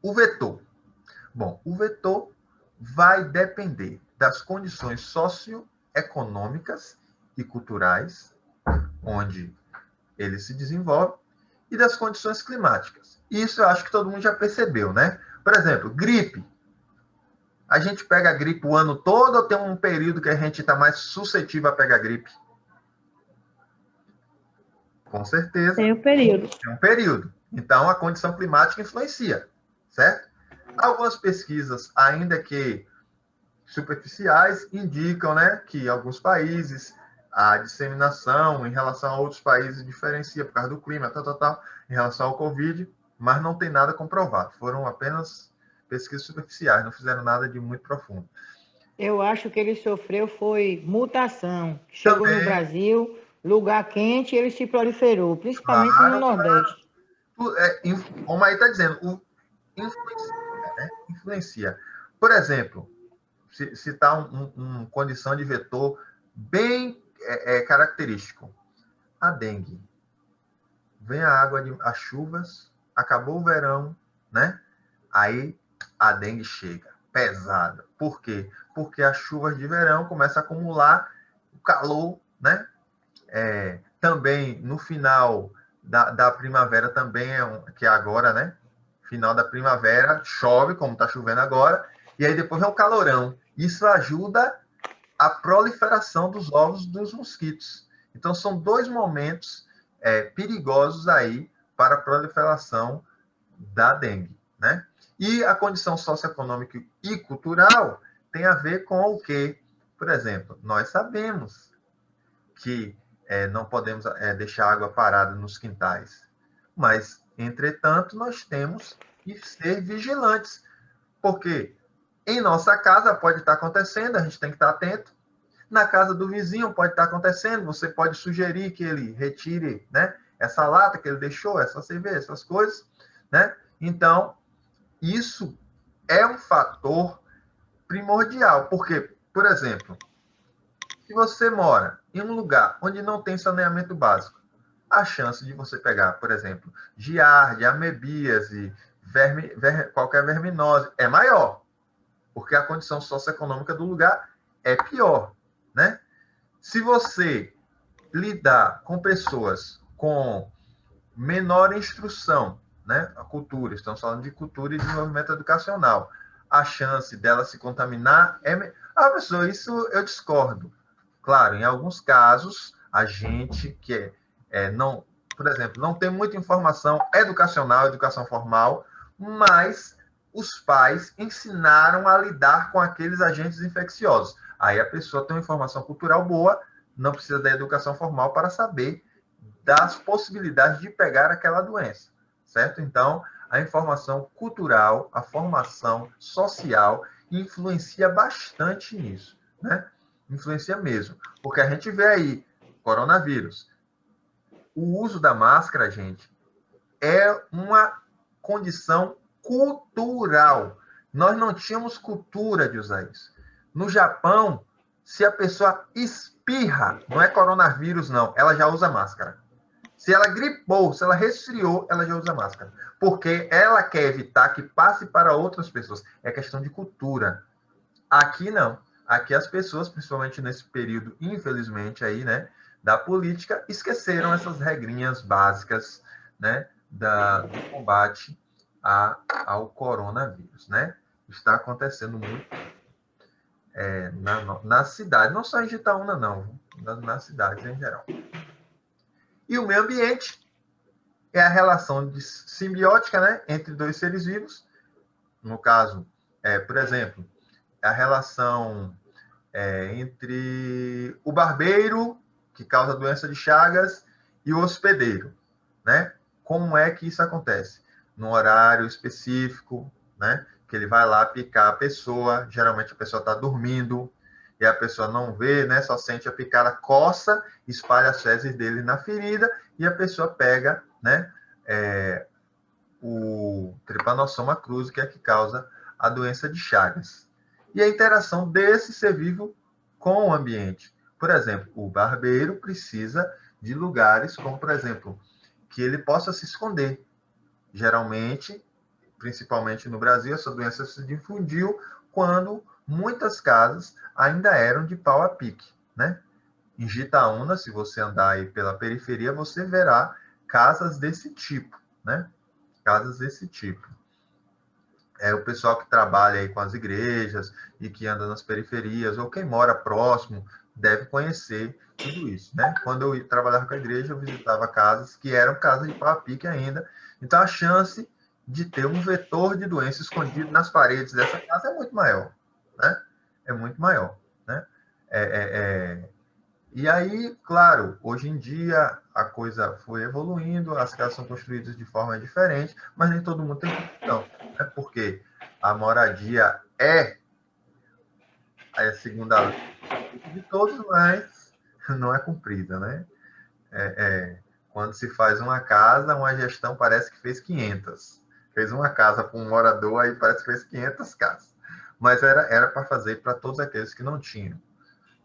O vetor. Bom, o vetor vai depender das condições socioeconômicas e culturais, onde ele se desenvolve, e das condições climáticas. Isso eu acho que todo mundo já percebeu, né? Por exemplo, gripe. A gente pega a gripe o ano todo ou tem um período que a gente está mais suscetível a pegar gripe? Com certeza, Tem o período. é um período. Então, a condição climática influencia, certo? Algumas pesquisas, ainda que superficiais, indicam, né, que alguns países a disseminação em relação a outros países diferencia por causa do clima, em relação ao Covid, mas não tem nada comprovado. Foram apenas pesquisas superficiais, não fizeram nada de muito profundo. Eu acho que ele sofreu foi mutação. Chegou no Também, Brasil, lugar quente, ele se proliferou, principalmente no claro, Nordeste. como aí está dizendo, influencia, né? Influencia. Por exemplo, citar condição de vetor bem característico. A dengue. Vem a água, as chuvas, acabou o verão, né? Aí a dengue chega, pesada. Por quê? Porque as chuvas de verão começam a acumular o calor, né? Também no final da primavera também que é agora, né? Final da primavera chove, como está chovendo agora, e aí depois é um calorão. Isso ajuda a proliferação dos ovos dos mosquitos. Então são dois momentos perigosos aí para a proliferação da dengue, né? E a condição socioeconômica e cultural tem a ver com o quê? Por exemplo, nós sabemos que não podemos deixar água parada nos quintais. Mas, entretanto, nós temos que ser vigilantes, porque em nossa casa pode estar acontecendo, a gente tem que estar atento. Na casa do vizinho pode estar acontecendo, você pode sugerir que ele retire, né, essa lata que ele deixou, essa cerveja, essas coisas, né? Então, isso é um fator primordial, porque, por exemplo, se você mora em um lugar onde não tem saneamento básico, a chance de você pegar, por exemplo, giardia, amebíase, qualquer verminose é maior, porque a condição socioeconômica do lugar é pior, né? Se você lidar com pessoas com menor instrução, né? A cultura, estamos falando de cultura e desenvolvimento educacional, a chance dela se contaminar é. Ah, professor, isso eu discordo. Claro, em alguns casos, a gente que não, por exemplo, não tem muita informação educacional, educação formal, mas os pais ensinaram a lidar com aqueles agentes infecciosos. Aí a pessoa tem uma informação cultural boa, não precisa da educação formal para saber das possibilidades de pegar aquela doença, certo? Então, a informação cultural, a formação social influencia bastante nisso, né? Influencia mesmo. Porque a gente vê aí, coronavírus, o uso da máscara, gente, é uma condição cultural. Nós não tínhamos cultura de usar isso. No Japão, se a pessoa espirra, não é coronavírus, não, ela já usa máscara. Se ela gripou, se ela resfriou, ela já usa máscara. Porque ela quer evitar que passe para outras pessoas. É questão de cultura. Aqui não. Aqui as pessoas, principalmente nesse período, infelizmente, aí, né, da política, esqueceram essas regrinhas básicas, né, do combate ao coronavírus, né? Está acontecendo muito na cidade, não só em Itaúna, não, nas cidades em geral. E o meio ambiente é a relação simbiótica, né, entre dois seres vivos. No caso, por exemplo, a relação entre o barbeiro, que causa a doença de Chagas, e o hospedeiro, né? Como é que isso acontece? Num horário específico, né? Que ele vai lá picar a pessoa, geralmente a pessoa está dormindo, e a pessoa não vê, né? Só sente a picada, coça, espalha as fezes dele na ferida, e a pessoa pega, né? O Trypanosoma cruzi, que é que causa a doença de Chagas. E a interação desse ser vivo com o ambiente. Por exemplo, o barbeiro precisa de lugares como, por exemplo, que ele possa se esconder. Geralmente, principalmente no Brasil, essa doença se difundiu quando muitas casas ainda eram de pau a pique, né? Em Gitaúna, se você andar aí pela periferia, você verá casas desse tipo, né? Casas desse tipo. O pessoal que trabalha aí com as igrejas e que anda nas periferias, ou quem mora próximo, deve conhecer tudo isso, né? Quando eu trabalhava com a igreja, eu visitava casas que eram casas de pau a pique ainda. Então, a chance de ter um vetor de doença escondido nas paredes dessa casa é muito maior, né? É muito maior, né? E aí, claro, hoje em dia a coisa foi evoluindo, as casas são construídas de forma diferente, mas nem todo mundo tem condição, né? Porque a moradia é a segunda lei de todos, mas não é cumprida, né? Quando se faz uma gestão parece que fez 500. Fez uma casa para um morador, aí parece que fez 500 casas. Mas era para fazer para todos aqueles que não tinham,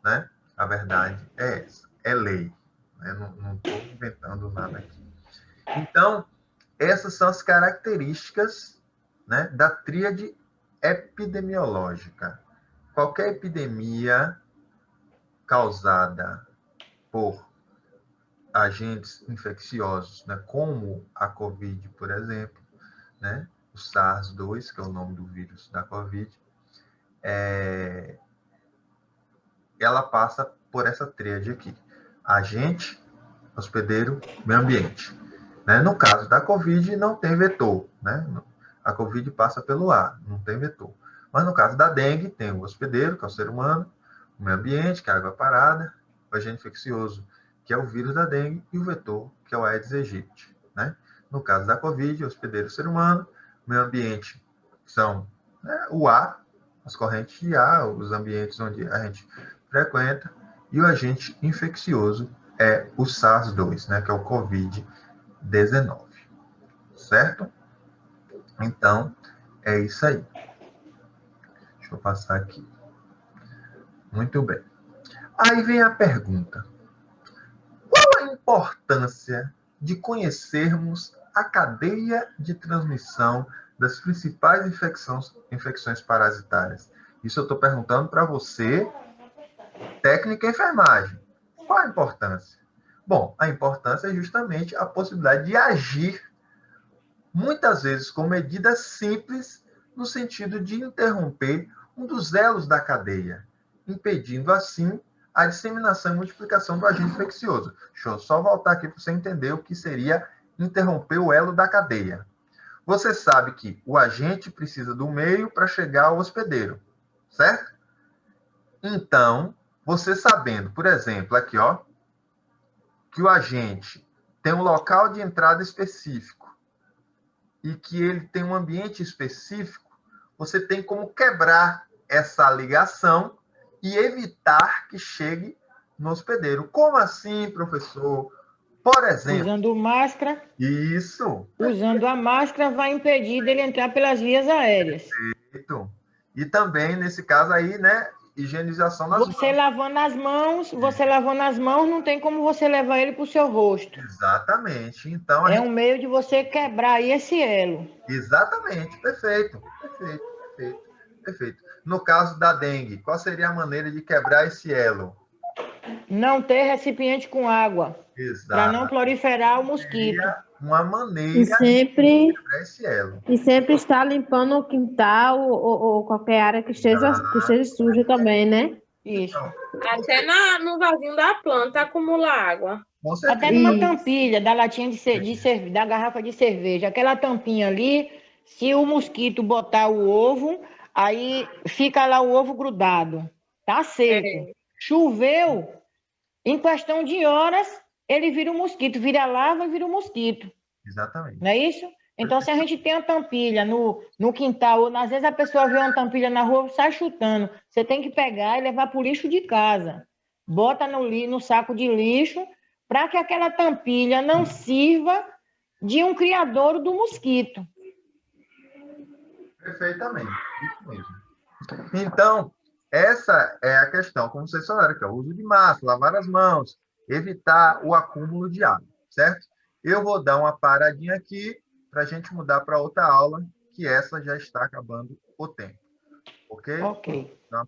né? A verdade é essa, é lei. Né? Não estou inventando nada aqui. Então, essas são as características, né, da tríade epidemiológica. Qualquer epidemia causada por agentes infecciosos, né, como a Covid, por exemplo, né, o SARS-2, que é o nome do vírus da Covid, ela passa por essa tríade aqui: agente, hospedeiro, meio ambiente. Né? No caso da Covid, não tem vetor. Né? A Covid passa pelo ar, não tem vetor. Mas no caso da dengue, tem o hospedeiro, que é o ser humano, o meio ambiente, que é a água parada, o agente infeccioso, que é o vírus da dengue, e o vetor, que é o Aedes aegypti. Né? No caso da Covid, o hospedeiro, o ser humano, o meio ambiente são, né, o ar, as correntes de ar, os ambientes onde a gente frequenta, e o agente infeccioso é o SARS-2, né, que é o Covid-19, certo? Então, é isso aí. Deixa eu passar aqui. Muito bem. Aí vem a pergunta: qual a importância de conhecermos a cadeia de transmissão das principais infecções parasitárias? Isso eu estou perguntando para você, técnica em enfermagem. Qual a importância? Bom, a importância é justamente a possibilidade de agir, muitas vezes com medidas simples, no sentido de interromper um dos elos da cadeia, impedindo assim a disseminação e multiplicação do agente infeccioso. Deixa eu só voltar aqui para você entender o que seria interromper o elo da cadeia. Você sabe que o agente precisa do meio para chegar ao hospedeiro, certo? Então, você sabendo, por exemplo, aqui, ó, que o agente tem um local de entrada específico e que ele tem um ambiente específico, você tem como quebrar essa ligação e evitar que chegue no hospedeiro. Como assim, professor? Por exemplo... Usando máscara. Isso. Usando a máscara vai impedir dele entrar pelas vias aéreas. Perfeito. E também, nesse caso aí, né, higienização nas mãos. Você lavando as mãos, não tem como você levar ele para o seu rosto. Exatamente. Então, um meio de você quebrar aí esse elo. Exatamente. Perfeito. No caso da dengue, qual seria a maneira de quebrar esse elo? Não ter recipiente com água. Para não proliferar o mosquito. Seria uma maneira de quebrar esse elo. E sempre estar limpando o quintal ou qualquer área que esteja suja também, né? Isso. Até no vasinho da planta acumula água. Até numa tampilha da latinha da garrafa de cerveja. Aquela tampinha ali, se o mosquito botar o ovo, aí fica lá o ovo grudado. Tá seco. Choveu, em questão de horas, ele vira um mosquito. Vira larva e vira um mosquito. Exatamente. Não é isso? Então, se a gente tem a tampilha no quintal, ou às vezes a pessoa vê uma tampilha na rua e sai chutando, você tem que pegar e levar para o lixo de casa. Bota no saco de lixo, para que aquela tampilha não sirva de um criadouro do mosquito. Perfeitamente, isso mesmo. Então, essa é a questão, como vocês falaram, que é o uso de máscara, lavar as mãos, evitar o acúmulo de água, certo? Eu vou dar uma paradinha aqui para a gente mudar para outra aula que essa já está acabando o tempo. Ok? Ok. Então,